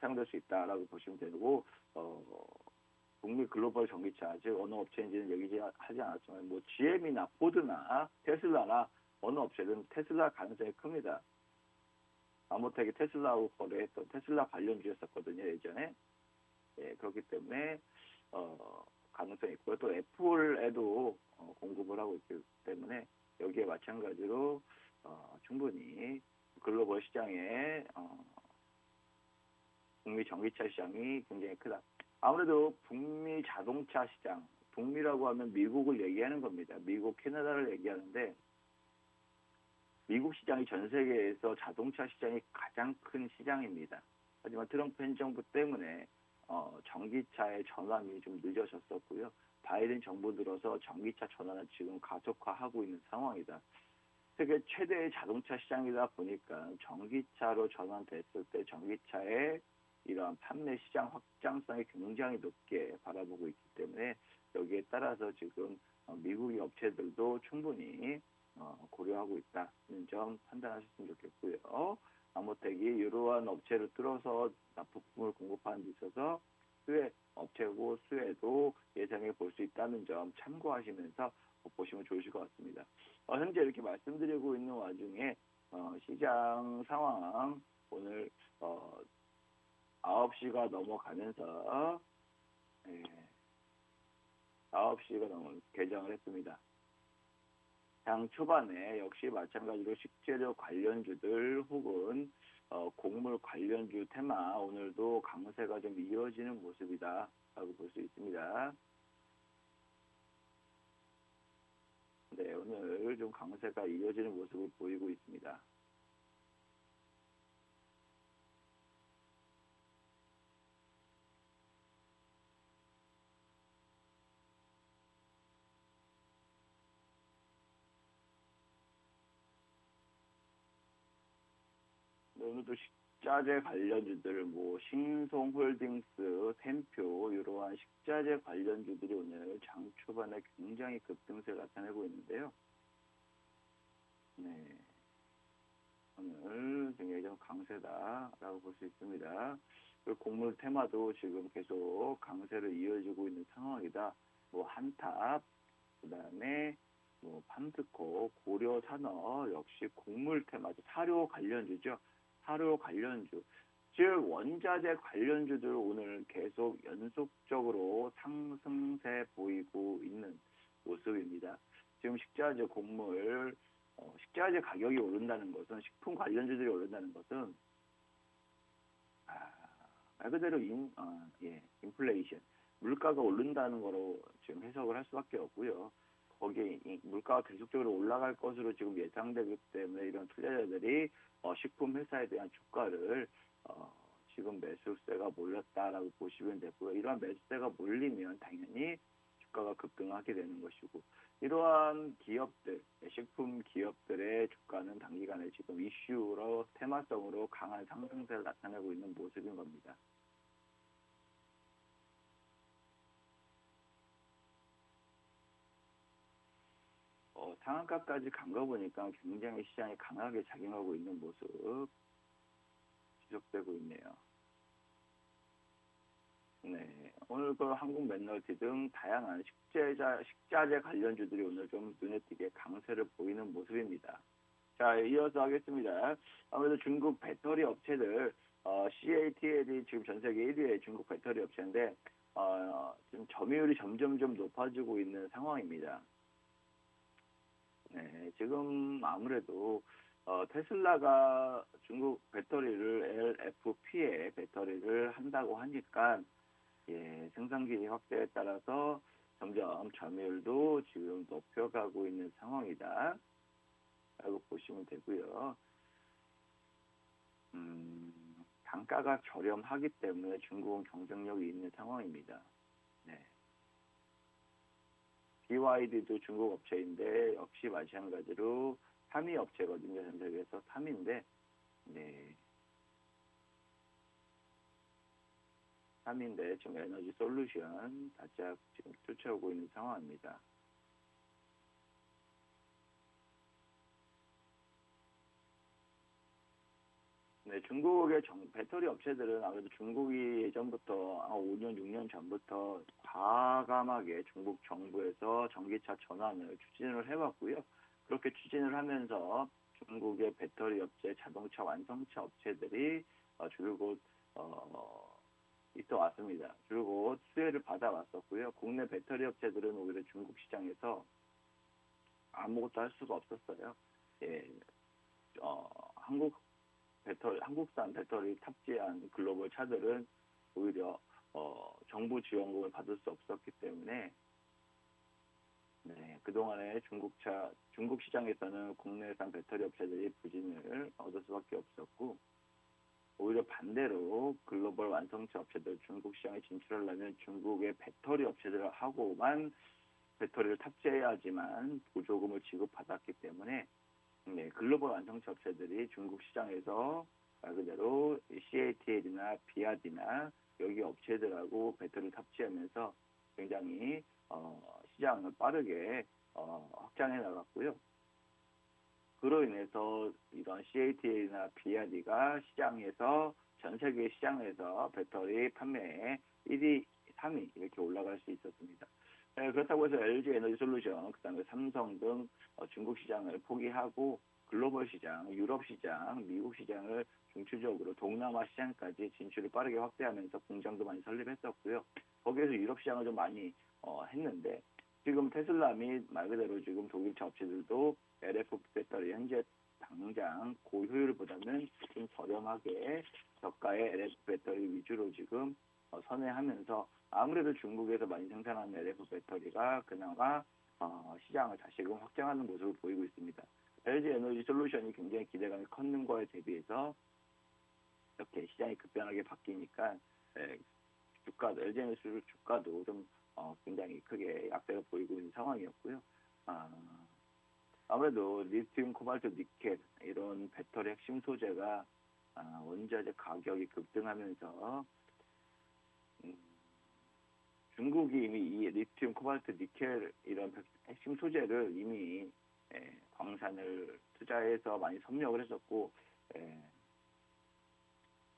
사용될 수 있다라고 보시면 되고 북미 글로벌 전기차 즉 어느 업체인지는 얘기하지 않았지만 뭐 GM이나 포드나 테슬라나 어느 업체든 테슬라 가능성이 큽니다. 아모텍이 테슬라하고 거래했던 테슬라 관련주였었거든요 예전에. 예, 그렇기 때문에 가능성이 있고요. 또 애플에도 공급을 하고 있기 때문에 여기에 마찬가지로 충분히 글로벌 시장에 북미 전기차 시장이 굉장히 크다. 아무래도 북미 자동차 시장, 북미라고 하면 미국을 얘기하는 겁니다. 미국, 캐나다를 얘기하는데 미국 시장이 전 세계에서 자동차 시장이 가장 큰 시장입니다. 하지만 트럼프 행정부 때문에 전기차의 전환이 좀 늦어졌었고요. 바이든 정부 들어서 전기차 전환을 지금 가속화하고 있는 상황이다. 세계 최대의 자동차 시장이다 보니까 전기차로 전환됐을 때 전기차의 이러한 판매 시장 확장성이 굉장히 높게 바라보고 있기 때문에 여기에 따라서 지금 미국의 업체들도 충분히 고려하고 있다는 점 판단하셨으면 좋겠고요. 아모텍이 이러한 업체를 뚫어서 납부품을 공급하는 데 있어서 수혜 업체고 수혜도 예상해 볼 수 있다는 점 참고하시면서 보시면 좋으실 것 같습니다. 현재 이렇게 말씀드리고 있는 와중에 시장 상황 오늘 9시가 넘어가면서 9시가 개장을 했습니다. 장 초반에 역시 마찬가지로 식재료 관련주들 혹은 곡물 관련주 테마 오늘도 강세가 좀 이어지는 모습이다 라고 볼 수 있습니다. 네, 오늘 좀 강세가 이어지는 모습을 보이고 있습니다. 네, 오늘도 식자재 관련주들, 뭐 신송홀딩스, 템표 이러한 식자재 관련주들이 오늘 장 초반에 굉장히 급등세를 나타내고 있는데요. 네, 오늘 굉장히 좀 강세다라고 볼 수 있습니다. 그리고 곡물 테마도 지금 계속 강세를 이어지고 있는 상황이다. 뭐 한탑, 그다음에 뭐 팜스코, 고려산업 역시 곡물 테마, 사료 관련주죠. 사료 관련주, 즉 원자재 관련주들 오늘 계속 연속적으로 상승세 보이고 있는 모습입니다. 지금 식자재 곡물, 식자재 가격이 오른다는 것은 식품 관련주들이 오른다는 것은 말 그대로 인플레이션, 물가가 오른다는 거로 지금 해석을 할 수밖에 없고요. 거기에 물가가 계속적으로 올라갈 것으로 지금 예상되기 때문에 이런 투자자들이 식품 회사에 대한 주가를 지금 매수세가 몰렸다라고 보시면 되고요. 이러한 매수세가 몰리면 당연히 주가가 급등하게 되는 것이고 이러한 기업들, 식품 기업들의 주가는 단기간에 지금 이슈로 테마성으로 강한 상승세를 나타내고 있는 모습인 겁니다. 상한가까지 간 거 보니까 굉장히 시장이 강하게 작용하고 있는 모습 지속되고 있네요. 네, 오늘 그 한국 맥널티 등 다양한 식자재 관련주들이 오늘 좀 눈에 띄게 강세를 보이는 모습입니다. 자, 이어서 하겠습니다. 아무래도 중국 배터리 업체들, CATL이 지금 전 세계 1위의 중국 배터리 업체인데, 지금 점유율이 점점 높아지고 있는 상황입니다. 네, 지금 아무래도 테슬라가 중국 배터리를 LFP의 배터리를 한다고 하니까 생산기 확대에 따라서 점점 점유율도 지금 높여가고 있는 상황이다 라고 보시면 되고요. 단가가 저렴하기 때문에 중국은 경쟁력이 있는 상황입니다. 네. BYD도 중국 업체인데 역시 마찬가지로 3위 업체거든요. 전 세계에서 3위인데, 네. 3위인데 지금 에너지 솔루션 바짝 지금 쫓아오고 있는 상황입니다. 네, 중국의 배터리 업체들은 아무래도 중국이 예전부터 5년, 6년 전부터 과감하게 중국 정부에서 전기차 전환을 추진을 해왔고요. 그렇게 추진을 하면서 중국의 배터리 업체, 자동차 완성차 업체들이 줄곧 있어 왔습니다. 줄곧 수혜를 받아왔었고요. 국내 배터리 업체들은 오히려 중국 시장에서 아무것도 할 수가 없었어요. 예, 한국산 배터리 탑재한 글로벌 차들은 오히려 정부 지원금을 받을 수 없었기 때문에 네, 그동안에 중국 시장에서는 국내산 배터리 업체들이 부진을 얻을 수밖에 없었고 오히려 반대로 글로벌 완성차 업체들 중국 시장에 진출하려면 중국의 배터리 업체들하고만 배터리를 탑재해야지만 보조금을 지급받았기 때문에 네, 글로벌 완성차 업체들이 중국 시장에서 말 그대로 CATL이나 비아디나 여기 업체들하고 배터리를 탑재하면서 굉장히 시장을 빠르게 확장해 나갔고요. 그로 인해서 이런 CATL이나 비아디가 시장에서 전 세계 시장에서 배터리 판매에 1위, 3위 이렇게 올라갈 수 있었습니다. 그렇다고 해서 LG 에너지 솔루션, 그다음에 삼성 등 중국 시장을 포기하고 글로벌 시장, 유럽 시장, 미국 시장을 중추적으로 동남아 시장까지 진출을 빠르게 확대하면서 공장도 많이 설립했었고요. 거기에서 유럽 시장을 좀 많이 했는데 지금 테슬라 및 말 그대로 지금 독일차 업체들도 LFP 배터리 현재 당장 고효율보다는 좀 저렴하게 저가의 LFP 배터리 위주로 지금 선회하면서 아무래도 중국에서 많이 생산하는 LFP 배터리가 그나마 시장을 다시금 확장하는 모습을 보이고 있습니다. LG 에너지 솔루션이 굉장히 기대감이 컸는 거에 대비해서 이렇게 시장이 급변하게 바뀌니까 LG 에너지 솔루션 주가도 좀 굉장히 크게 약세가 보이고 있는 상황이었고요. 아무래도 리튬, 코발트, 니켈 이런 배터리 핵심 소재가 원자재 가격이 급등하면서 중국이 이미 이 리튬, 코발트, 니켈 이런 핵심 소재를 이미 광산을 투자해서 많이 섭렵을 했었고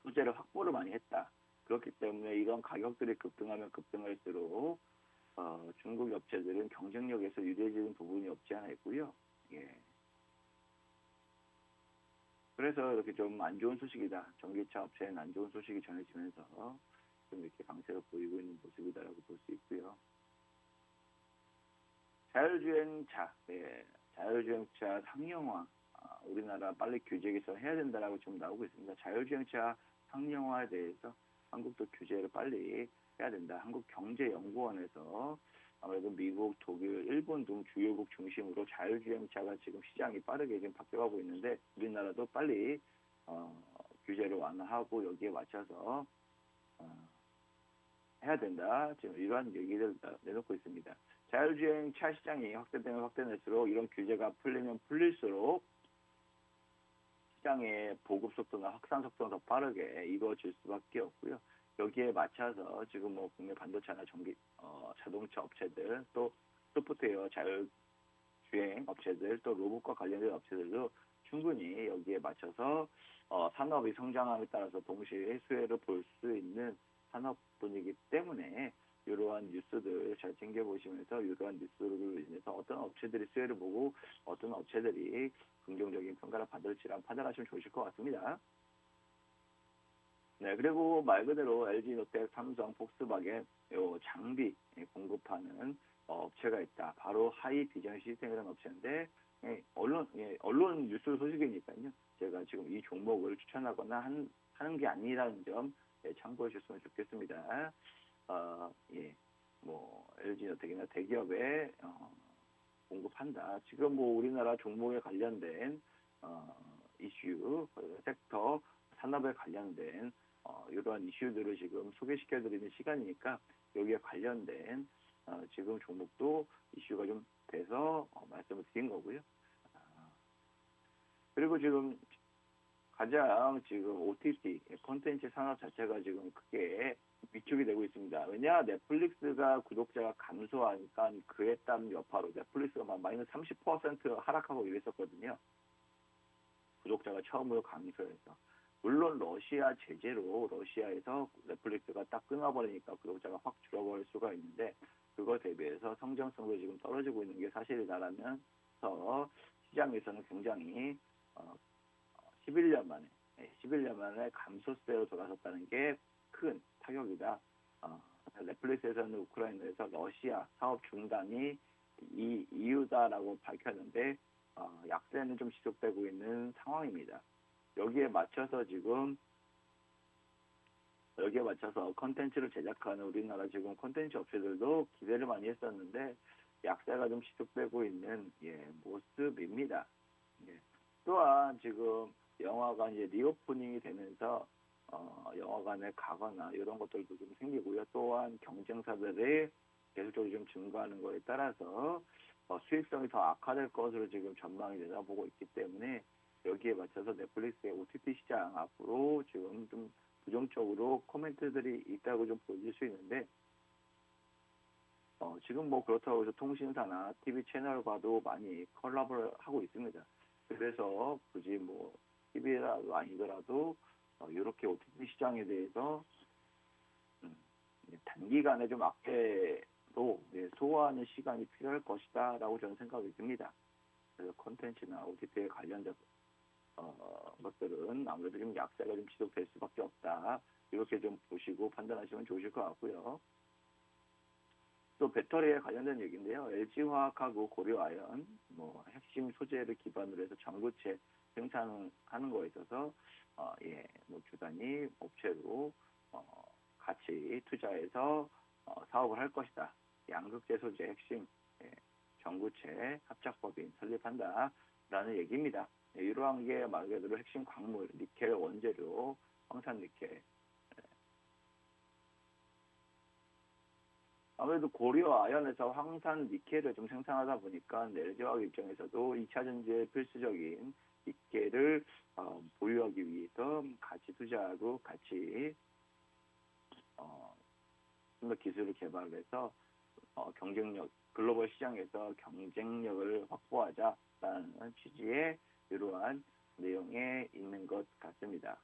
소재를 확보를 많이 했다. 그렇기 때문에 이런 가격들이 급등하면 급등할수록 중국 업체들은 경쟁력에서 유리해지는 부분이 없지 않아 있고요. 예. 그래서 이렇게 좀 안 좋은 소식이다. 전기차 업체에는 안 좋은 소식이 전해지면서 좀 이렇게 강세를 보이고 있는 모습이다라고 볼 수 있고요. 자율주행차, 자율주행차 상용화, 우리나라 빨리 규제 개선해야 된다라고 지금 나오고 있습니다. 자율주행차 상용화에 대해서 한국도 규제를 빨리 해야 된다. 한국경제연구원에서 아무래도 미국, 독일, 일본 등 주요국 중심으로 자율주행차가 지금 시장이 빠르게 지금 바뀌어가고 있는데 우리나라도 빨리 규제를 완화하고 여기에 맞춰서 해야 된다. 지금 이러한 얘기를 내놓고 있습니다. 자율주행차 시장이 확대되면 확대될수록 이런 규제가 풀리면 풀릴수록 시장의 보급 속도나 확산 속도가 더 빠르게 이루어질 수밖에 없고요. 여기에 맞춰서 지금 뭐 국내 반도체나 자동차 업체들 또 소프트웨어 자율주행 업체들 또 로봇과 관련된 업체들도 충분히 여기에 맞춰서 산업이 성장함에 따라서 동시에 수혜를 볼 수 있는 산업분이기 때문에 이러한 뉴스들 잘 챙겨보시면서 이러한 뉴스로 인해서 어떤 업체들이 수혜를 보고 어떤 업체들이 긍정적인 평가를 받을지를 판단하시면 좋으실 것 같습니다. 네, 그리고 말 그대로 LG, 롯데, 삼성, 폭스바겐 요 장비 공급하는 업체가 있다. 바로 하이 비전 시스템이라는 업체인데 언론 뉴스 소식이니까요. 제가 지금 이 종목을 추천하거나 하는 게 아니라는 점 참고해 주셨으면 좋겠습니다. 뭐 LG, 롯데나 대기업에 공급한다. 지금 뭐 우리나라 종목에 관련된 이슈, 섹터, 산업에 관련된 이러한 이슈들을 지금 소개시켜드리는 시간이니까 여기에 관련된 지금 종목도 이슈가 좀 돼서 말씀을 드린 거고요. 그리고 지금 가장 지금 OTT 콘텐츠 산업 자체가 지금 크게 위축이 되고 있습니다. 왜냐? 넷플릭스가 구독자가 감소하니까 그에 따른 여파로 넷플릭스가 막 마이너스 30% 하락하고 이랬었거든요. 구독자가 처음으로 감소해서. 물론 러시아 제재로 러시아에서 넷플릭스가 딱 끊어버리니까 구독자가 확 줄어버릴 수가 있는데, 그거 대비해서 성장성도 지금 떨어지고 있는 게 사실이다라면서 시장에서는 굉장히 11년 만에 11년 만에 감소세로 돌아섰다는 게 큰 타격이다. 넷플릭스에서는 우크라이나에서 러시아 사업 중단이 이 이유다라고 밝혔는데, 약세는 좀 지속되고 있는 상황입니다. 여기에 맞춰서 컨텐츠를 제작하는 우리나라 지금 컨텐츠 업체들도 기대를 많이 했었는데 약세가 좀 지속되고 있는 모습입니다. 또한 지금 영화관 이제 리오프닝이 되면서 영화관에 가거나 이런 것들도 좀 생기고요. 또한 경쟁사들이 계속적으로 좀 증가하는 거에 따라서 수익성이 더 악화될 것으로 지금 전망이 내다보고 있기 때문에, 여기에 맞춰서 넷플릭스의 OTT 시장 앞으로 지금 좀 부정적으로 코멘트들이 있다고 좀 보여질 수 있는데, 지금 뭐 그렇다고 해서 통신사나 TV 채널과도 많이 콜라보를 하고 있습니다. 그래서 굳이 뭐 TV라도 아니더라도 이렇게 OTT 시장에 대해서 단기간에 좀 악재로 소화하는 시간이 필요할 것이다라고 저는 생각이 듭니다. 그래서 콘텐츠나 OTT에 관련된 것들은 아무래도 좀 약세가 좀 지속될 수밖에 없다. 이렇게 좀 보시고 판단하시면 좋으실 것 같고요. 또 배터리에 관련된 얘기인데요. LG화학하고 고려아연 핵심 소재를 기반으로 해서 전구체 생산하는 거에 있어서 뭐 주단위 업체로 같이 투자해서 사업을 할 것이다. 양극재 소재 핵심 전구체 합작법인 설립한다라는 얘기입니다. 이러한 게 말 그대로 핵심 광물, 니켈 원재료, 황산니켈. 아무래도 고려아연에서 황산 니켈을 좀 생산하다 보니까 LG화학 입장에서도 2차 전지의 필수적인 니켈을 보유하기 위해서 같이 투자하고 같이 좀 더 기술을 개발해서 경쟁력, 글로벌 시장에서 경쟁력을 확보하자라는 취지의 이러한 내용에 있는 것 같습니다.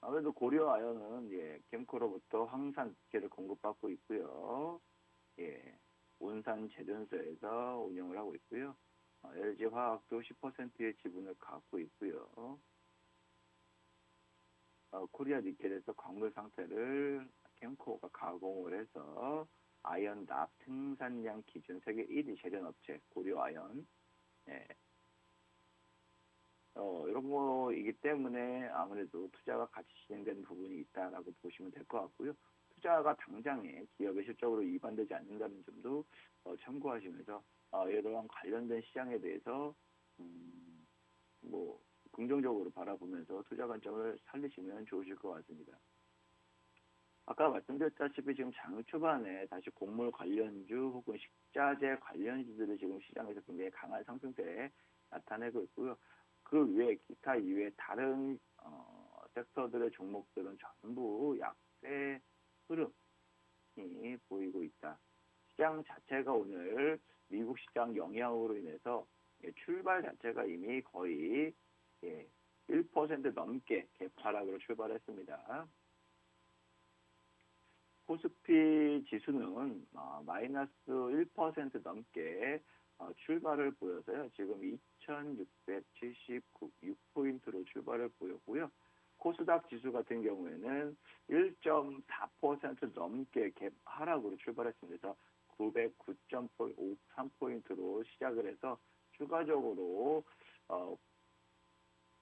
아무래도 고려아연은 캠코로부터 황산 니켈을 공급받고 있고요. 온산 제련소에서 운영을 하고 있고요. LG화학도 10%의 지분을 갖고 있고요. 코리아 니켈에서 광물 상태를 캠코가 가공을 해서 아연 납 생산량 기준 세계 1위 제련업체 고려아연. 이런 거이기 때문에 아무래도 투자가 같이 진행되는 부분이 있다라고 보시면 될 것 같고요. 투자가 당장에 기업의 실적으로 이반되지 않는다는 점도 참고하시면서 이러한 관련된 시장에 대해서 긍정적으로 바라보면서 투자 관점을 살리시면 좋으실 것 같습니다. 아까 말씀드렸다시피 지금 장 초반에 다시 곡물 관련주 혹은 식자재 관련주들이 지금 시장에서 굉장히 강한 상승세에 나타내고 있고요. 그 외에 기타 이외에 다른 섹터들의 종목들은 전부 약세 흐름이 보이고 있다. 시장 자체가 오늘 미국 시장 영향으로 인해서 출발 자체가 이미 거의 1% 넘게 개파락으로 출발했습니다. 코스피 지수는 마이너스 1% 넘게 출발을 보여서요. 지금 2,676포인트로 출발을 보였고요. 코스닥 지수 같은 경우에는 1.4% 넘게 갭 하락으로 출발했습니다. 909.53포인트로 시작을 해서 추가적으로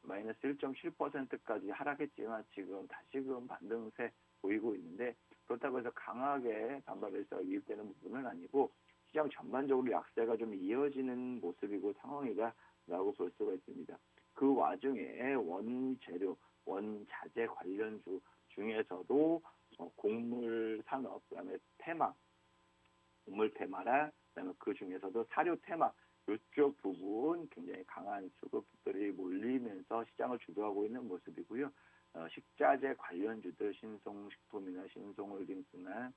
마이너스 1.7%까지 하락했지만 지금 다시금 반등세 보이고 있는데, 그렇다고 해서 강하게 반발해서 유입되는 부분은 아니고 시장 전반적으로 약세가 좀 이어지는 모습이고 상황이다라고 볼 수가 있습니다. 그 와중에 원재료, 원자재 관련주 중에서도 곡물 산업, 그다음에 곡물 테마라 그다음에 그 중에서도 사료 테마 이쪽 부분 굉장히 강한 수급들이 몰리면서 시장을 주도하고 있는 모습이고요. 식자재 관련주들 신송식품이나 신송홀딩스나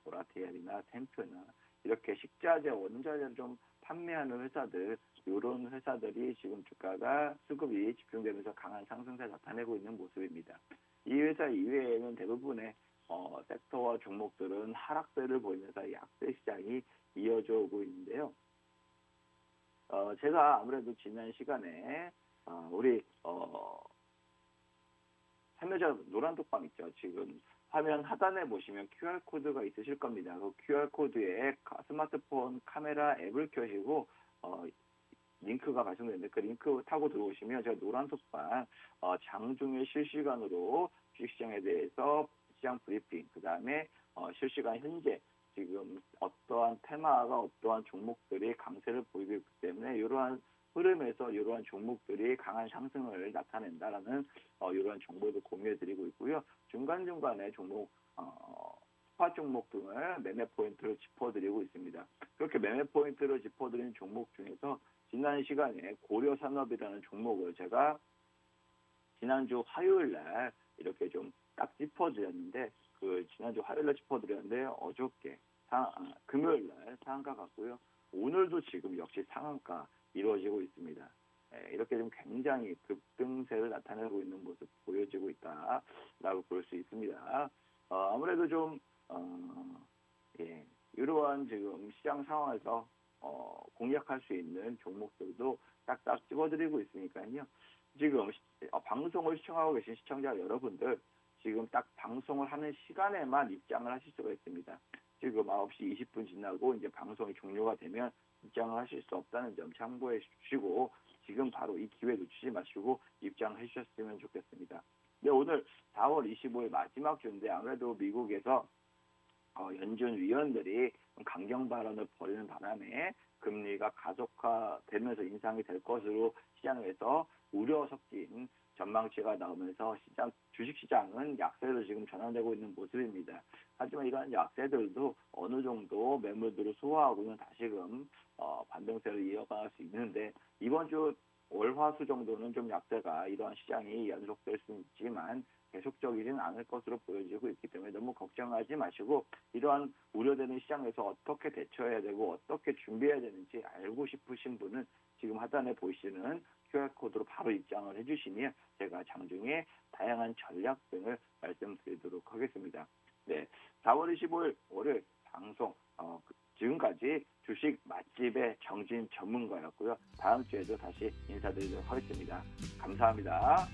보라티엘이나 템프나 이렇게 식자재 원자재를 좀 판매하는 회사들 이런 회사들이 지금 주가가 수급이 집중되면서 강한 상승세를 나타내고 있는 모습입니다. 이 회사 이외에는 대부분의 섹터와 종목들은 하락세를 보이면서 약세 시장이 이어져 오고 있는데요. 제가 아무래도 지난 시간에 우리 참여자 노란톡방 있죠. 지금 화면 하단에 보시면 QR코드가 있으실 겁니다. 그 QR코드에 스마트폰 카메라 앱을 켜시고 링크가 발송되는데 그 링크 타고 들어오시면 제가 노란톡방 장중에 실시간으로 주식시장에 대해서 시장 브리핑, 그 다음에 실시간 현재 지금 어떠한 테마가 어떠한 종목들이 강세를 보이고 있기 때문에 이러한 흐름에서 이러한 종목들이 강한 상승을 나타낸다라는 이러한 정보도 공유해드리고 있고요. 중간중간에 종목 스팟 종목 등을 매매 포인트를 짚어드리고 있습니다. 그렇게 매매 포인트를 짚어드리는 종목 중에서 지난 시간에 고려산업이라는 종목을 제가 지난주 화요일 날 이렇게 좀 딱 짚어드렸는데 그 지난주 화요일 날 짚어드렸는데 어저께 금요일 날 상한가 갔고요. 오늘도 지금 역시 상한가 이루어지고 있습니다. 이렇게 좀 굉장히 급등세를 나타내고 있는 모습 보여지고 있다라고 볼 수 있습니다. 아무래도 좀 이러한 지금 시장 상황에서 공략할 수 있는 종목들도 딱딱 찍어드리고 있으니까요. 지금 방송을 시청하고 계신 시청자 여러분들 지금 딱 방송을 하는 시간에만 입장을 하실 수가 있습니다. 지금 9시 20분 지나고 이제 방송이 종료가 되면 입장을 하실 수 없다는 점 참고해 주시고 지금 바로 이 기회 놓치지 마시고 입장해 주셨으면 좋겠습니다. 네, 오늘 4월 25일 마지막 주인데 아무래도 미국에서 연준 위원들이 강경 발언을 벌이는 바람에 금리가 가속화되면서 인상이 될 것으로 시장에서 우려 섞인 전망치가 나오면서 주식시장은 약세로 지금 전환되고 있는 모습입니다. 하지만 이러한 약세들도 어느 정도 매물들을 소화하고는 다시금 반등세를 이어갈 수 있는데 이번 주 월화수 정도는 좀 약세가 이러한 시장이 연속될 수 있지만 계속적이지는 않을 것으로 보여지고 있기 때문에 너무 걱정하지 마시고 이러한 우려되는 시장에서 어떻게 대처해야 되고 어떻게 준비해야 되는지 알고 싶으신 분은 지금 하단에 보이시는 QR코드로 바로 입장을 해주시면 제가 장중에 다양한 전략 등을 말씀드리도록 하겠습니다. 네, 4월 25일 월요일 방송 지금까지 주식 맛집의 정진 전문가였고요. 다음 주에도 다시 인사드리도록 하겠습니다. 감사합니다.